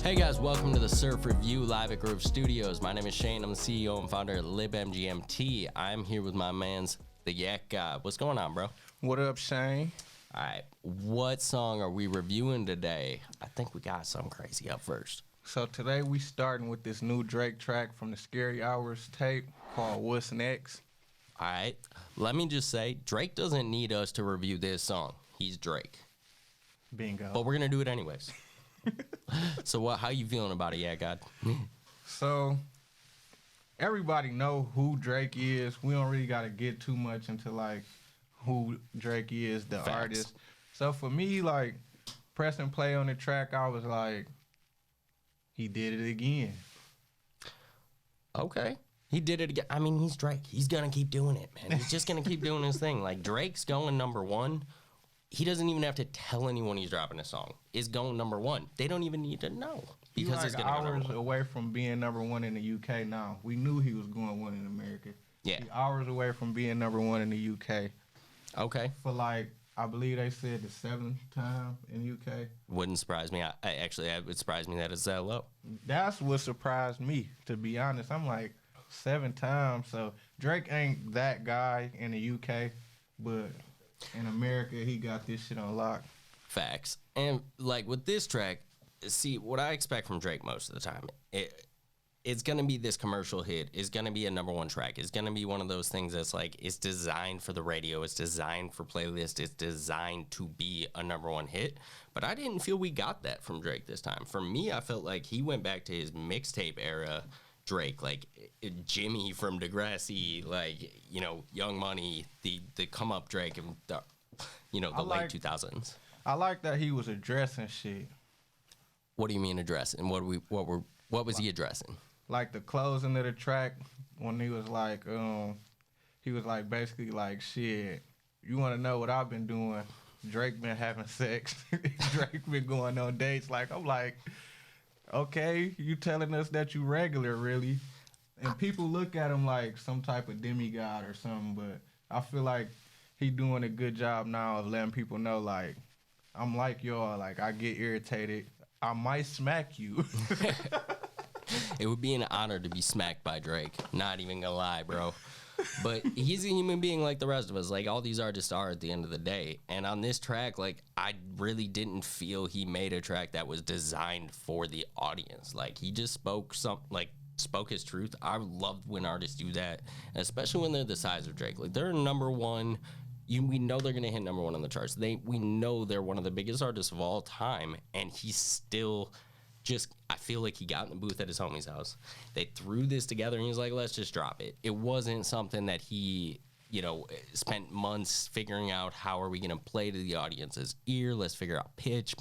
Hey guys, welcome to the Surf Review live at Grove Studios. My name is Shane. I'm the CEO and founder of LibMGMT. I'm here with my man's the Yak Guy. What's going on, bro? What up, Shane? All right, what song are we reviewing today? I think we got something crazy up first. So today we starting with this new Drake track from the Scary Hours tape called What's Next. All right, let me just say, Drake doesn't need us to review this song. He's Drake. Bingo. But we're going to do it anyways. So how you feeling about it, Yak God? So everybody know who Drake is. We don't really got to get too much into like who Drake is, the Facts. artist. So for me, like pressing play on the track, I was like, he did it again. Okay. He did it again. I mean, he's Drake. He's going to keep doing it, man. He's just going to keep doing his thing. Like, Drake's going number one. He doesn't even have to tell anyone he's dropping a song. It's going number one. They don't even need to know. Because He's it's like going to go hours number one. away from being number one in the UK now. We knew he was going one in America. Yeah. He's hours away from being number one in the UK. Okay. For like, I believe they said the seventh time in the UK. Wouldn't surprise me. It would surprise me that it's that low. That's what surprised me, to be honest. I'm like, 7 times. So Drake ain't that guy in the UK, but in America, he got this shit on lock. Facts. And like with this track, see, what I expect from Drake most of the time, it's going to be this commercial hit. It's going to be a number one track. It's going to be one of those things that's like, it's designed for the radio. It's designed for playlist. It's designed to be a number one hit. But I didn't feel we got that from Drake this time. For me, I felt like he went back to his mixtape era Drake, like Jimmy from Degrassi, like, you know, Young Money, the come up Drake of the, you know, the late 2000s. I like that he was addressing shit. What do you mean addressing? What was he addressing? Like the closing of the track when he was like basically like, shit, you want to know what I've been doing? Drake been having sex. Drake been going on dates. Like, I'm like, okay, you telling us that you regular, really? And people look at him like some type of demigod or something, but I feel like he doing a good job now of letting people know, like, I'm like y'all, like, I get irritated. I might smack you. It would be an honor to be smacked by Drake. Not even gonna lie, bro. But he's a human being like the rest of us. Like, all these artists are at the end of the day. And on this track, like, I really didn't feel he made a track that was designed for the audience. Like, he just spoke his truth. I love when artists do that, especially when they're the size of Drake. Like, they're number one. We know they're going to hit number one on the charts. We know they're one of the biggest artists of all time, and he's still just, I feel like he got in the booth at his homie's house. They threw this together, and he was like, let's just drop it. It wasn't something that he, you know, spent months figuring out how are we going to play to the audience's ear. Let's figure out pitch,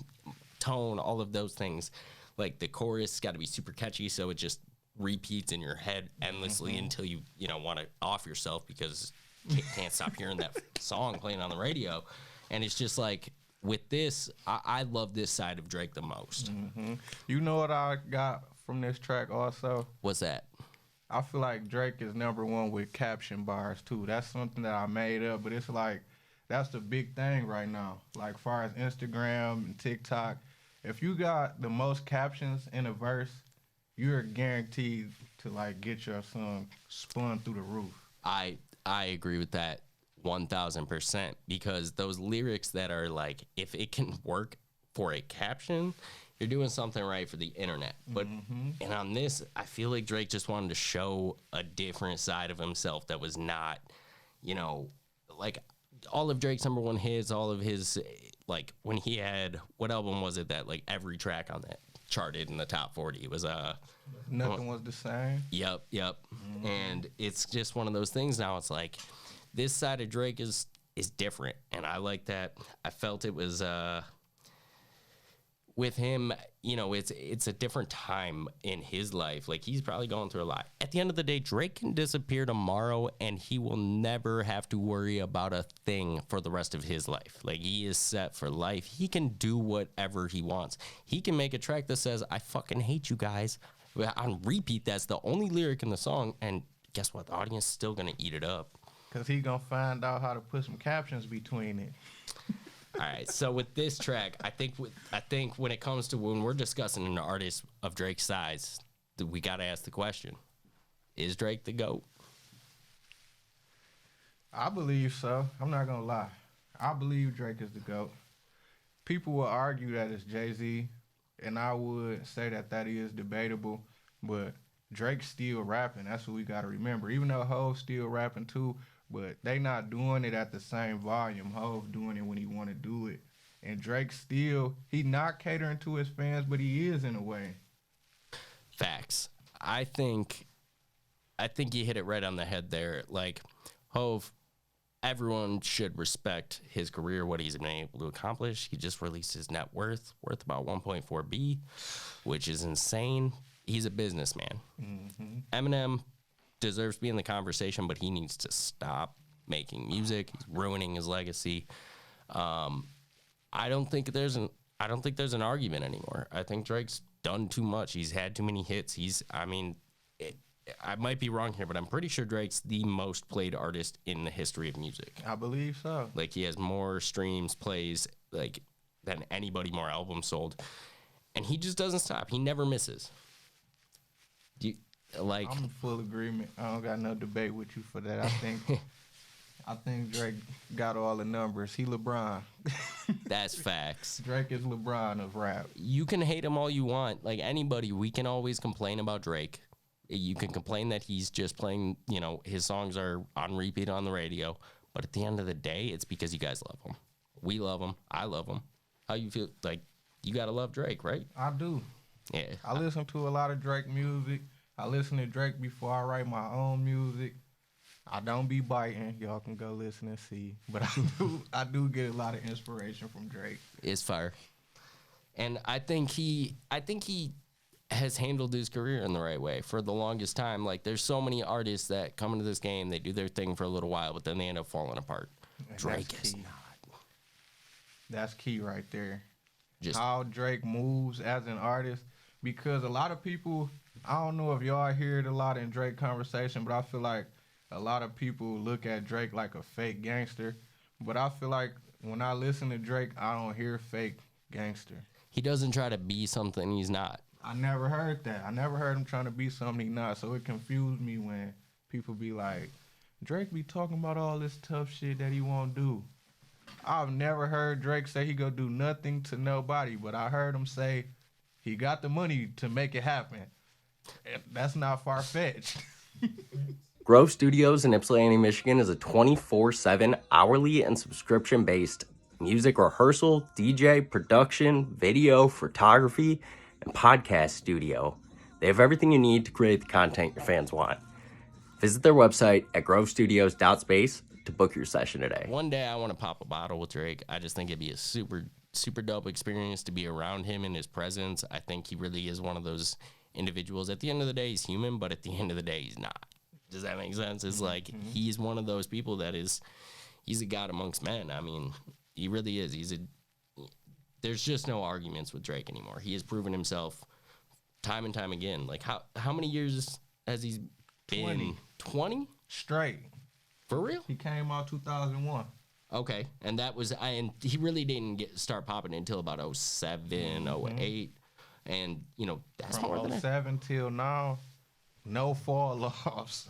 tone, all of those things. Like, the chorus got to be super catchy, so it just repeats in your head endlessly until you know, want to off yourself because you can't stop hearing that song playing on the radio. And it's just like, with this, I love this side of Drake the most. Mm-hmm. You know what I got from this track also? What's that? I feel like Drake is number one with caption bars, too. That's something that I made up, but it's like, that's the big thing right now. Like, far as Instagram and TikTok, if you got the most captions in a verse, you're guaranteed to, like, get your song spun through the roof. I agree with that 1,000%, because those lyrics that are like, if it can work for a caption, you're doing something right for the internet. But and on this, I feel like Drake just wanted to show a different side of himself that was not, you know, like all of Drake's number one hits, all of his, like when he had, what album was it that like every track on that charted in the top 40? It was Nothing Was the Same. Yep. And it's just one of those things now. It's like, this side of Drake is different, and I like that. I felt it was with him, you know, it's a different time in his life. Like, he's probably going through a lot. At the end of the day, Drake can disappear tomorrow, and he will never have to worry about a thing for the rest of his life. Like, he is set for life. He can do whatever he wants. He can make a track that says, I fucking hate you guys. On repeat, that's the only lyric in the song, and guess what? The audience is still going to eat it up. Because he going to find out how to put some captions between it. All right, so with this track, I think when it comes to when we're discussing an artist of Drake's size, we got to ask the question: is Drake the GOAT? I believe so. I'm not gonna lie. I believe Drake is the GOAT. People will argue that it's Jay-Z, and I would say that is debatable, but Drake's still rapping. That's what we got to remember. Even though Hov's still rapping too, but they not doing it at the same volume. Hov doing it when he want to do it. And Drake still, he not catering to his fans, but he is in a way. Facts. I think you hit it right on the head there. Like, Hov, everyone should respect his career, what he's been able to accomplish. He just released his net worth about 1.4 B, which is insane. He's a businessman. Mm-hmm. Eminem deserves to be in the conversation, but he needs to stop making music. He's ruining his legacy. I don't think there's an argument anymore. I think Drake's done too much. He's had too many hits. I might be wrong here, but I'm pretty sure Drake's the most played artist in the history of music. I believe so. Like, he has more streams, plays, like, than anybody, more albums sold. And he just doesn't stop. He never misses. I'm in full agreement. I don't got no debate with you for that. I think Drake got all the numbers. He LeBron. That's facts. Drake is LeBron of rap. You can hate him all you want. Like, anybody, we can always complain about Drake. You can complain that he's just playing, his songs are on repeat on the radio. But at the end of the day, it's because you guys love him. We love him. I love him. How you feel? Like, you got to love Drake, right? I do. Yeah. I listen to a lot of Drake music. I listen to Drake before I write my own music. I don't be biting. Y'all can go listen and see. But I do get a lot of inspiration from Drake. It's fire. And I think he has handled his career in the right way for the longest time. Like, there's so many artists that come into this game, they do their thing for a little while, but then they end up falling apart. And Drake is not. That's key right there. Just how Drake moves as an artist. Because a lot of people, I don't know if y'all hear it a lot in Drake conversation, but I feel like a lot of people look at Drake like a fake gangster. But I feel like when I listen to Drake, I don't hear fake gangster. He doesn't try to be something he's not. I never heard that. I never heard him trying to be something he's not. So it confused me when people be like, Drake be talking about all this tough shit that he won't do. I've never heard Drake say he gonna do nothing to nobody, but I heard him say he got the money to make it happen. That's not far-fetched. Grove Studios in Ypsilanti, Michigan is a 24/7 hourly and subscription-based music rehearsal, DJ, production, video, photography, and podcast studio. They have everything you need to create the content your fans want. Visit their website at grovestudios.space to book your session today. One day I want to pop a bottle with Drake. I just think it'd be a super dope experience to be around him in his presence. I think he really is one of those individuals. At the end of the day, he's human, but at the end of the day, he's not. Does that make sense? It's like he's one of those people he's a god amongst men. I mean, he really is. There's just no arguments with Drake anymore. He has proven himself time and time again. Like, how many years has he been? 20? Straight. For real? He came out 2001. Okay. And and he really didn't start popping until about 07, 08. And, that's from more than 07 till now, no fall offs.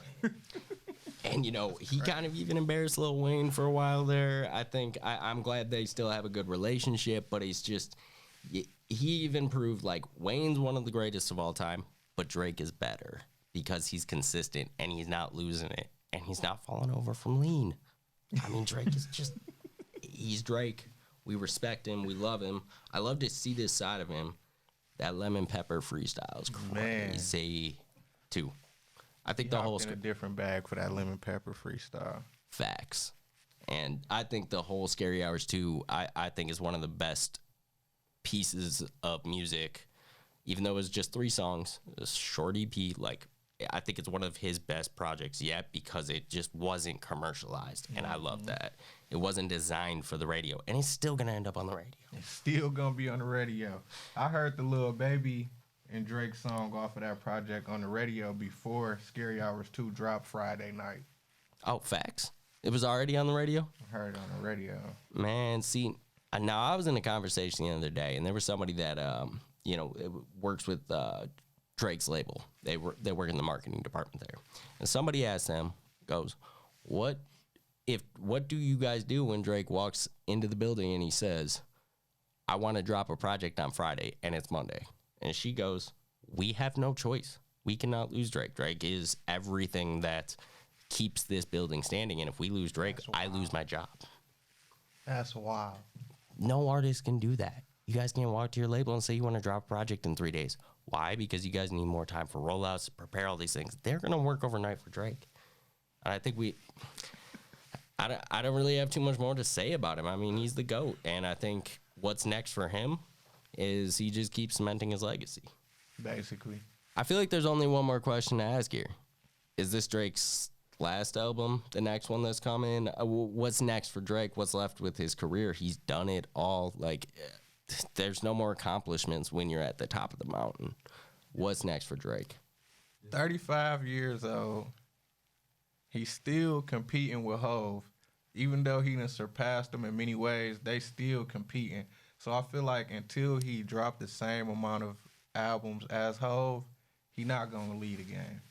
And, he kind of even embarrassed Lil Wayne for a while there. I think I'm glad they still have a good relationship, but he's just, he even proved, like, Wayne's one of the greatest of all time, but Drake is better because he's consistent and he's not losing it and he's not falling over from lean. I mean, Drake is just, he's Drake. We respect him. We love him. I love to see this side of him. That lemon pepper freestyle is crazy, too. I think the whole in a different bag for that lemon pepper freestyle. Facts. And I think the whole Scary Hours 2, I think is one of the best pieces of music, even though it was just 3 songs, a short EP. Like, I think it's one of his best projects yet because it just wasn't commercialized. And I love that. It wasn't designed for the radio. And it's still going to end up on the radio. It's still going to be on the radio. I heard the Lil Baby and Drake song off of that project on the radio before Scary Hours 2 dropped Friday night. Oh, facts. It was already on the radio? I heard it on the radio. Man, see, Now I was in a conversation the other day, and there was somebody that works with Drake's label. They work in the marketing department there, and somebody asked them, goes, what do you guys do when Drake walks into the building and he says, I want to drop a project on Friday and it's Monday? And she goes, we have no choice. We cannot lose Drake. Drake is everything that keeps this building standing, and if we lose Drake, I lose my job. That's wild. No artist can do that. You guys can't walk to your label and say you want to drop a project in 3 days. Why? Because you guys need more time for rollouts, prepare all these things. They're going to work overnight for Drake. And I think I don't really have too much more to say about him. I mean, he's the GOAT. And I think what's next for him is he just keeps cementing his legacy. Basically. I feel like there's only one more question to ask here. Is this Drake's last album, the next one that's coming? What's next for Drake? What's left with his career? He's done it all. Like, there's no more accomplishments when you're at the top of the mountain. What's next for Drake? 35 years old. He's still competing with Hov. Even though he done surpassed them in many ways, they still competing. So I feel like until he dropped the same amount of albums as Hov, he not going to lead a game.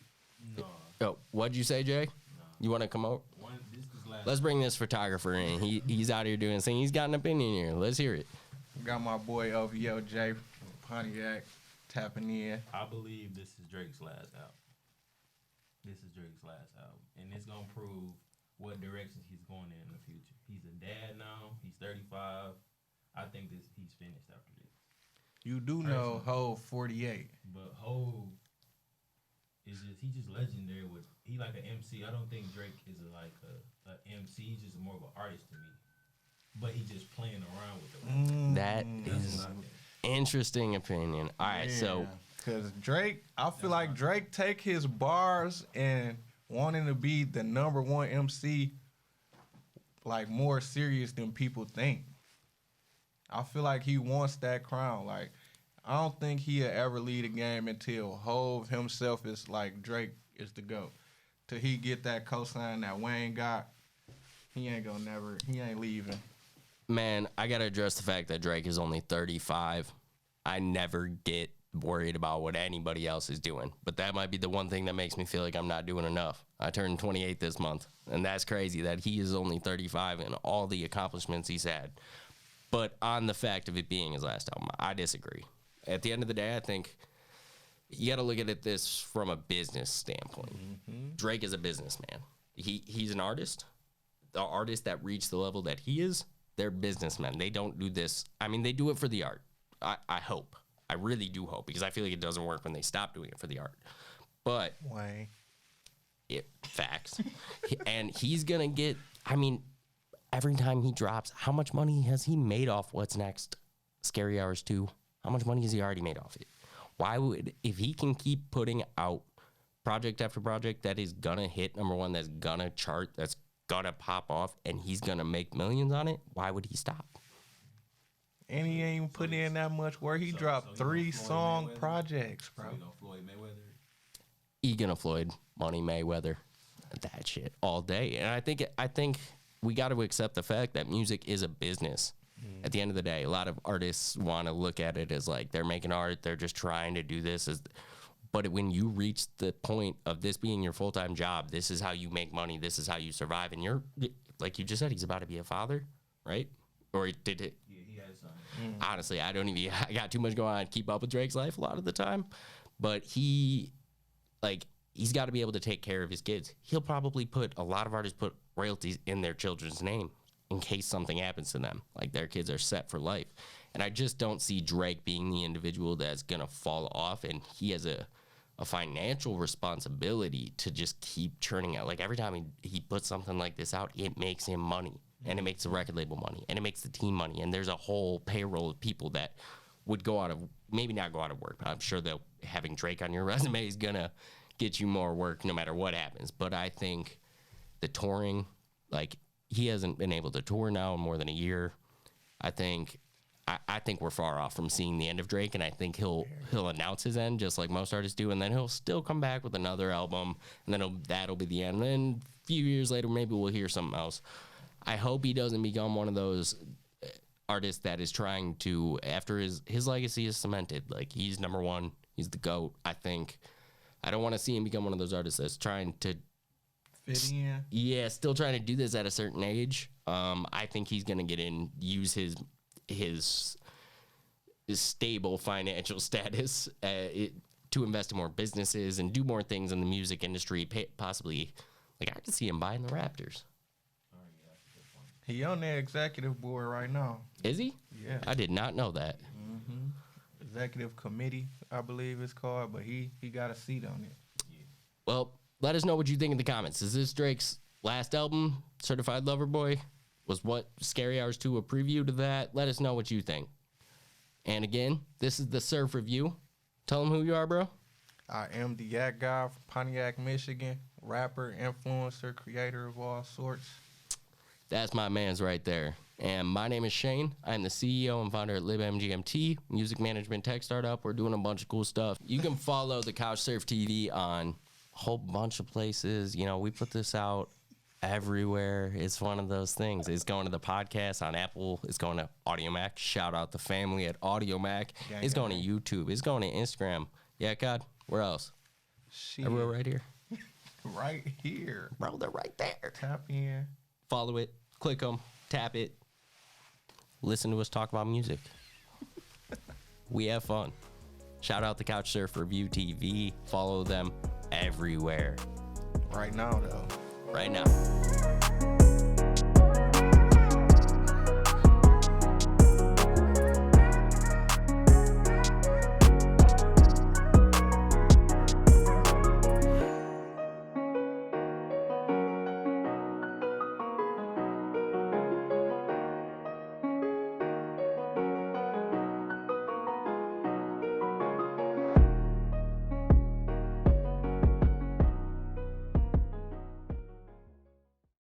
No. Oh, what'd you say, Jay? No. You want to come over? Let's bring this photographer in. He's out here doing his thing. He's got an opinion here. Let's hear it. Got my boy OVO Jay from Pontiac tapping in. I believe this is Drake's last album. This is Drake's last album. And it's going to prove what direction he's going in the future. He's a dad now. He's 35. I think he's finished after this. You do know Hov 48. But Hov is just legendary with, he like an MC. I don't think Drake is a MC. He's just more of an artist to me. But he's just playing around with it. That is interesting opinion. All right, so because Drake, I feel like Drake take his bars and wanting to be the number one MC like more serious than people think. I feel like he wants that crown. Like, I don't think he'll ever lead a game until Hov himself is like Drake is the GOAT. Till he get that cosign that Wayne got, he ain't leaving. Man, I got to address the fact that Drake is only 35. I never get worried about what anybody else is doing. But that might be the one thing that makes me feel like I'm not doing enough. I turned 28 this month, and that's crazy that he is only 35 and all the accomplishments he's had. But on the fact of it being his last album, I disagree. At the end of the day, I think you got to look at it this from a business standpoint. Mm-hmm. Drake is a businessman. He's an artist. The artists that reach the level that he is, they're businessmen. They don't do this. I mean, they do it for the art. I hope. I really do hope, because I feel like it doesn't work when they stop doing it for the art. But Why? Facts. And he's going to get, I mean, every time he drops, how much money has he made off What's Next? Scary Hours 2? How much money has he already made off it? Why would, if he can keep putting out project after project that is going to hit number one, that's going to chart, that's going to pop off, and he's going to make millions on it, why would he stop? And he ain't even put in that much work. He dropped 3 song projects, bro. He gonna Floyd Money Mayweather, that shit all day. And I think we got to accept the fact that music is a business. At the end of the day, a lot of artists want to look at it as like they're making art, they're just trying to do this. But when you reach the point of this being your full-time job, this is how you make money, this is how you survive. And you're, like you just said, he's about to be a father, right? Or did it? Yeah, he has something. Honestly, I got too much going on to keep up with Drake's life a lot of the time. But he's got to be able to take care of his kids. He'll probably a lot of artists put royalties in their children's name in case something happens to them. Like, their kids are set for life. And I just don't see Drake being the individual that's going to fall off. And he has a financial responsibility to just keep churning out. Like, every time he puts something like this out, it makes him money. And it makes the record label money. And it makes the team money. And there's a whole payroll of people that would maybe not go out of work, but I'm sure that having Drake on your resume is going to get you more work no matter what happens. But I think the touring, like, he hasn't been able to tour now in more than a year. I think we're far off from seeing the end of Drake, and I think he'll announce his end just like most artists do, and then he'll still come back with another album, and then that'll be the end. And then a few years later, maybe we'll hear something else. I hope he doesn't become one of those artist that is trying to, after his legacy is cemented, like he's number one, he's the GOAT, I think. I don't want to see him become one of those artists that's trying to fit in. Yeah, still trying to do this at a certain age. I think he's gonna get in, use his stable financial status to invest in more businesses and do more things in the music industry. Possibly, like I could see him buying the Raptors. He on the executive board right now. Is he? Yeah. I did not know that. Mm-hmm. Executive committee, I believe it's called, but he got a seat on it. Yeah. Well, let us know what you think in the comments. Is this Drake's last album, Certified Lover Boy? Was what Scary Hours 2 a preview to that? Let us know what you think. And again, this is the Surf Review. Tell them who you are, bro. I am the Yak Guy from Pontiac, Michigan. Rapper, influencer, creator of all sorts. That's my man's right there. And my name is Shane. I'm the CEO and founder at LibMGMT, music management tech startup. We're doing a bunch of cool stuff. You can follow the CouchSurfTV on a whole bunch of places. You know, we put this out everywhere. It's one of those things. It's going to the podcast on Apple. It's going to AudioMac. Shout out the family at AudioMac. It's going to YouTube. It's going to Instagram. Yeah, God. Where else? Shit. Everywhere right here. Right here. Bro, they're right there. Tap in. Follow it. Click them. Tap it. Listen to us talk about music. We have fun. Shout out the CouchSurf Review TV. Follow them everywhere. Right now, though. Right now.